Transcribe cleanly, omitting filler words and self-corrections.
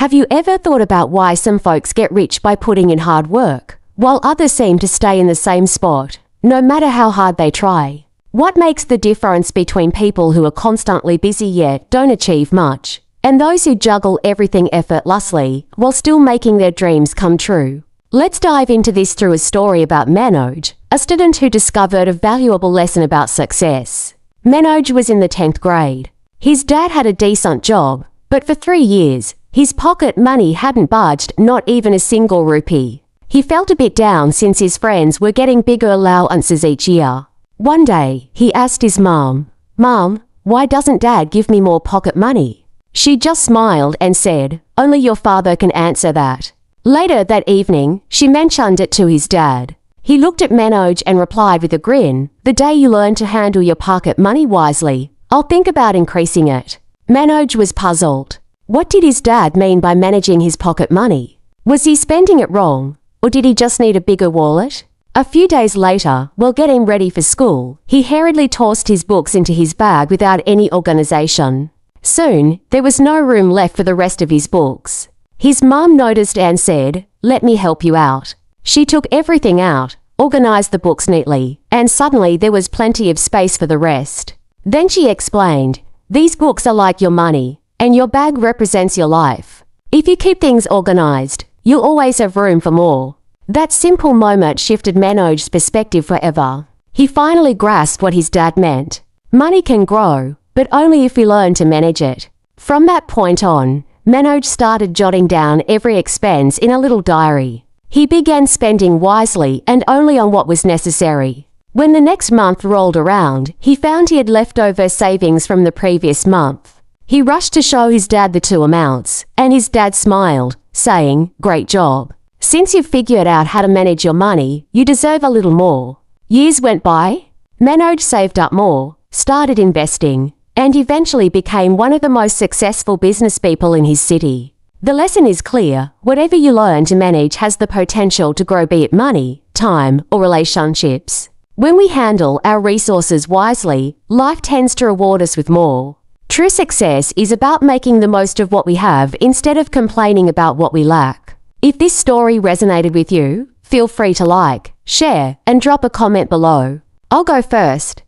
Have you ever thought about why some folks get rich by putting in hard work, while others seem to stay in the same spot, no matter how hard they try? What makes the difference between people who are constantly busy yet don't achieve much, and those who juggle everything effortlessly while still making their dreams come true? Let's dive into this through a story about Manoj, a student who discovered a valuable lesson about success. Manoj was in the 10th grade. His dad had a decent job, but for 3 years, his pocket money hadn't budged, not even a single rupee. He felt a bit down since his friends were getting bigger allowances each year. One day, he asked his mum, "Mum, why doesn't Dad give me more pocket money?" She just smiled and said, "Only your father can answer that." Later that evening, she mentioned it to his dad. He looked at Manoj and replied with a grin, "The day you learn to handle your pocket money wisely, I'll think about increasing it." Manoj was puzzled. What did his dad mean by managing his pocket money? Was he spending it wrong, or did he just need a bigger wallet? A few days later, while getting ready for school, he hurriedly tossed his books into his bag without any organization. Soon, there was no room left for the rest of his books. His mum noticed and said, "Let me help you out." She took everything out, organized the books neatly, and suddenly there was plenty of space for the rest. Then she explained, "These books are like your money, and your bag represents your life. If you keep things organized, you'll always have room for more." That simple moment shifted Manoj's perspective forever. He finally grasped what his dad meant. Money can grow, but only if we learn to manage it. From that point on, Manoj started jotting down every expense in a little diary. He began spending wisely and only on what was necessary. When the next month rolled around, he found he had leftover savings from the previous month. He rushed to show his dad the two amounts, and his dad smiled, saying, "Great job. Since you've figured out how to manage your money, you deserve a little more." Years went by. Manoj saved up more, started investing, and eventually became one of the most successful business people in his city. The lesson is clear: whatever you learn to manage has the potential to grow, be it money, time, or relationships. When we handle our resources wisely, life tends to reward us with more. True success is about making the most of what we have instead of complaining about what we lack. If this story resonated with you, feel free to like, share, and drop a comment below. I'll go first.